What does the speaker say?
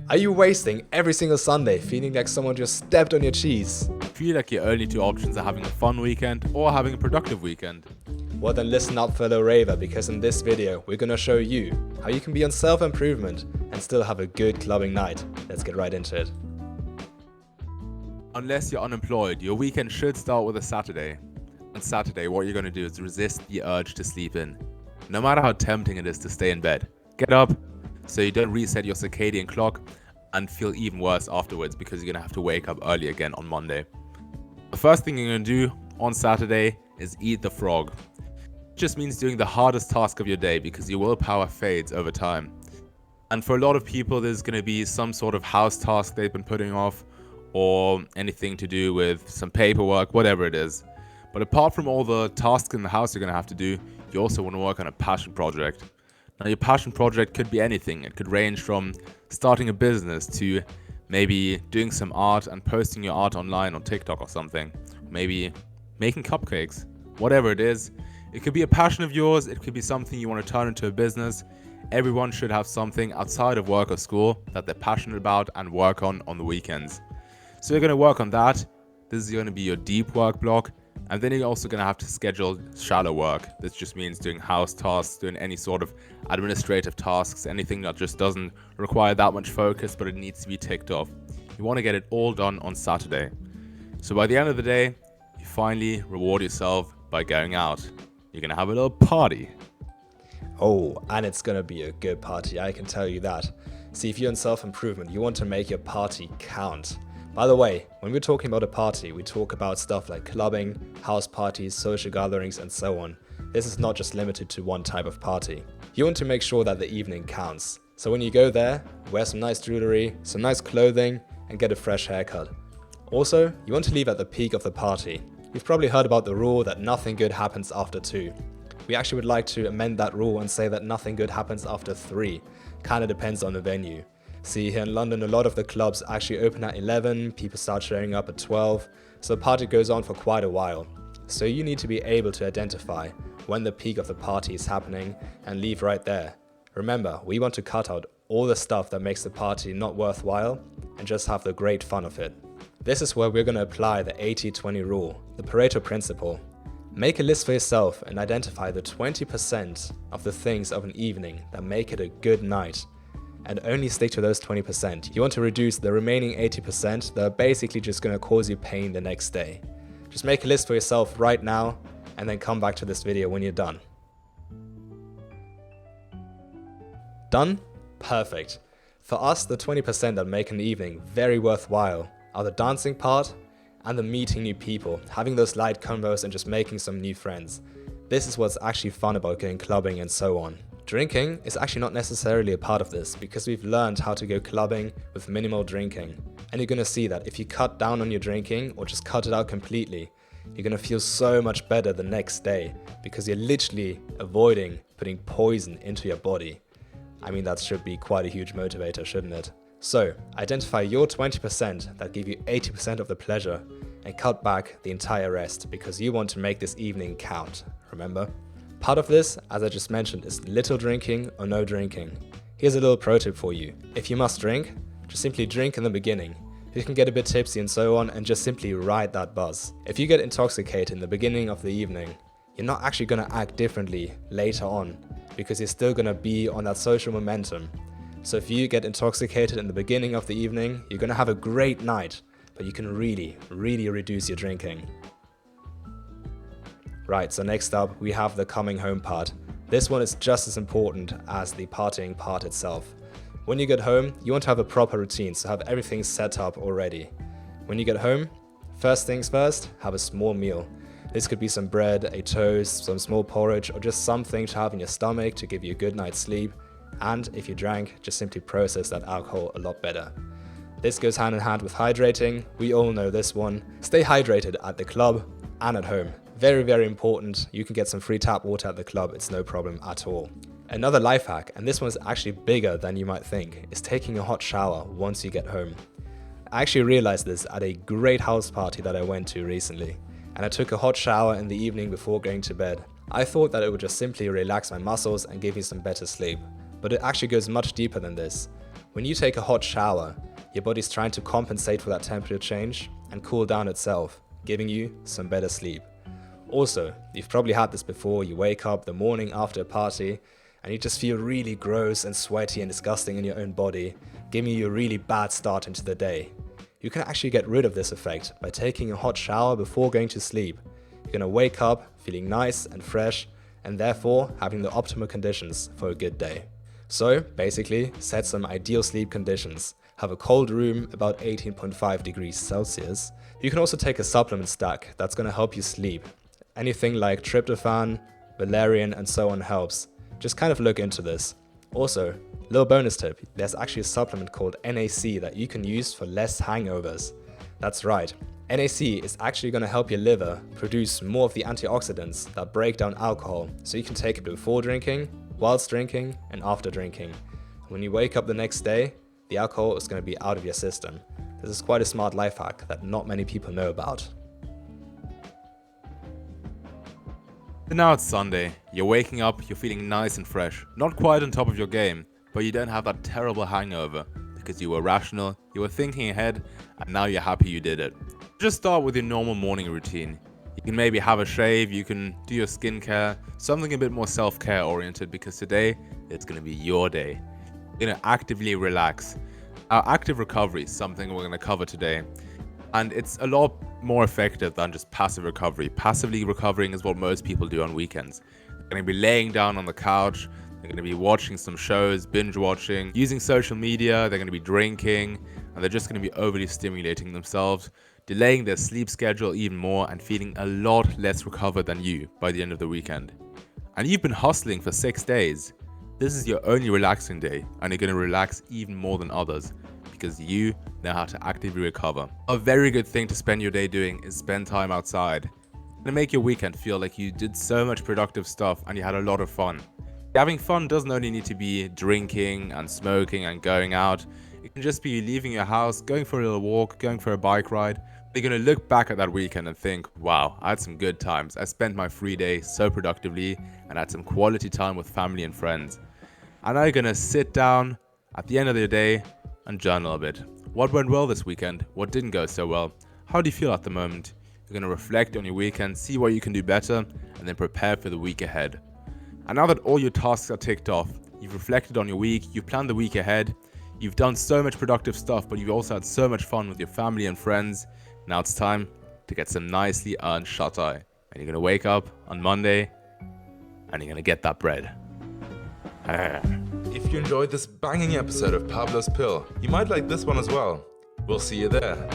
Are you wasting every single Sunday feeling like someone just stepped on your cheese? Feel like your only two options are having a fun weekend or having a productive weekend? Well then listen up, fellow raver, because in this video we're gonna show you how you can be on self-improvement and still have a good clubbing night. Let's get right into it. Unless you're unemployed, your weekend should start with a Saturday. On Saturday, what you're going to do is resist the urge to sleep in. No matter how tempting it is to stay in bed, get up so you don't reset your circadian clock and feel even worse afterwards because you're going to have to wake up early again on Monday. The first thing you're going to do on Saturday is eat the frog. It just means doing the hardest task of your day because your willpower fades over time. And for a lot of people, there's going to be some sort of house task they've been putting off, or anything to do with some paperwork, whatever it is. But apart from all the tasks in the house you're going to have to do, you also want to work on a passion project. Now, your passion project could be anything. It could range from starting a business to maybe doing some art and posting your art online on TikTok or something. Maybe making cupcakes. Whatever it is, it could be a passion of yours. It could be something you want to turn into a business. Everyone should have something outside of work or school that they're passionate about and work on the weekends. So you're going to work on that. This is going to be your deep work block. And then you're also going to have to schedule shallow work. This just means doing house tasks, doing any sort of administrative tasks, anything that just doesn't require that much focus, but it needs to be ticked off. You want to get it all done on Saturday. So by the end of the day, you finally reward yourself by going out. You're going to have a little party. Oh, and it's gonna be a good party, I can tell you that. See, if you're in self-improvement, you want to make your party count. By the way, when we're talking about a party, we talk about stuff like clubbing, house parties, social gatherings, and so on. This is not just limited to one type of party. You want to make sure that the evening counts. So when you go there, wear some nice jewelry, some nice clothing, and get a fresh haircut. Also, you want to leave at the peak of the party. You've probably heard about the rule that nothing good happens after 2. We actually would like to amend that rule and say that nothing good happens after 3. Kinda depends on the venue. See, here in London, a lot of the clubs actually open at 11, people start showing up at 12, so the party goes on for quite a while. So you need to be able to identify when the peak of the party is happening and leave right there. Remember, we want to cut out all the stuff that makes the party not worthwhile and just have the great fun of it. This is where we're going to apply the 80-20 rule, the Pareto principle. Make a list for yourself and identify the 20% of the things of an evening that make it a good night. And only stick to those 20%. You want to reduce the remaining 80% that are basically just going to cause you pain the next day. Just make a list for yourself right now and then come back to this video when you're done. Done? Perfect. For us, the 20% that make an evening very worthwhile are the dancing part and the meeting new people, having those light convos and just making some new friends. This is what's actually fun about going clubbing and so on. Drinking is actually not necessarily a part of this because we've learned how to go clubbing with minimal drinking. And you're gonna see that if you cut down on your drinking or just cut it out completely, you're gonna feel so much better the next day because you're literally avoiding putting poison into your body. I mean, that should be quite a huge motivator, shouldn't it? So, identify your 20% that give you 80% of the pleasure and cut back the entire rest because you want to make this evening count, remember? Part of this, as I just mentioned, is little drinking or no drinking. Here's a little pro tip for you. If you must drink, just simply drink in the beginning. You can get a bit tipsy and so on and just simply ride that buzz. If you get intoxicated in the beginning of the evening, you're not actually going to act differently later on because you're still going to be on that social momentum. So if you get intoxicated in the beginning of the evening, you're going to have a great night, but you can really reduce your drinking. Right, so next up we have the coming home part. This one is just as important as the partying part itself. When you get home, you want to have a proper routine, so have everything set up already. When you get home, first things first, have a small meal. This could be some bread, a toast, some small porridge, or just something to have in your stomach to give you a good night's sleep. And if you drank, just simply process that alcohol a lot better. This goes hand in hand with hydrating. We all know this one. Stay hydrated at the club and at home. Very important. You can get some free tap water at the club, it's no problem at all. Another life hack, and this one's actually bigger than you might think, is taking a hot shower once you get home. I actually realized this at a great house party that I went to recently, and I took a hot shower in the evening before going to bed. I thought that it would just simply relax my muscles and give me some better sleep, but it actually goes much deeper than this. When you take a hot shower, your body's trying to compensate for that temperature change and cool down itself, giving you some better sleep. Also, you've probably had this before. You wake up the morning after a party and you just feel really gross and sweaty and disgusting in your own body, giving you a really bad start into the day. You can actually get rid of this effect by taking a hot shower before going to sleep. You're gonna wake up feeling nice and fresh and therefore having the optimal conditions for a good day. So basically, set some ideal sleep conditions. Have a cold room, about 18.5 degrees Celsius. You can also take a supplement stack that's gonna help you sleep. Anything like tryptophan, valerian and so on helps. Just kind of look into this. Also, little bonus tip, there's actually a supplement called NAC that you can use for less hangovers. That's right, NAC is actually going to help your liver produce more of the antioxidants that break down alcohol, so you can take it before drinking, whilst drinking and after drinking. When you wake up the next day, the alcohol is going to be out of your system. This is quite a smart life hack that not many people know about. So now it's Sunday, you're waking up, you're feeling nice and fresh, not quite on top of your game, but you don't have that terrible hangover because you were rational, you were thinking ahead, and now you're happy you did it. Just start with your normal morning routine. You can maybe have a shave, you can do your skincare, something a bit more self-care oriented, because today it's going to be your day. You're going to actively relax. Our active recovery is something we're going to cover today. And it's a lot more effective than just passive recovery. Passively recovering is what most people do on weekends. They're going to be laying down on the couch, they're going to be watching some shows, binge watching, using social media, they're going to be drinking, and they're just going to be overly stimulating themselves, delaying their sleep schedule even more and feeling a lot less recovered than you by the end of the weekend. And you've been hustling for 6 days. This is your only relaxing day, and you're going to relax even more than others, because you know how to actively recover. A very good thing to spend your day doing is spend time outside. It's gonna make your weekend feel like you did so much productive stuff and you had a lot of fun. Having fun doesn't only need to be drinking and smoking and going out. It can just be leaving your house, going for a little walk, going for a bike ride. You're gonna look back at that weekend and think, wow, I had some good times. I spent my free day so productively and had some quality time with family and friends. And now you're gonna sit down at the end of the day and journal a bit. What went well this weekend? What didn't go so well? How do you feel at the moment? You're going to reflect on your weekend, see what you can do better, and then prepare for the week ahead. And now that all your tasks are ticked off, you've reflected on your week, you've planned the week ahead, you've done so much productive stuff, but you've also had so much fun with your family and friends. Now it's time to get some nicely earned shut-eye. And you're going to wake up on Monday, and you're going to get that bread. If you enjoyed this banging episode of Pablo's Pill, you might like this one as well. We'll see you there.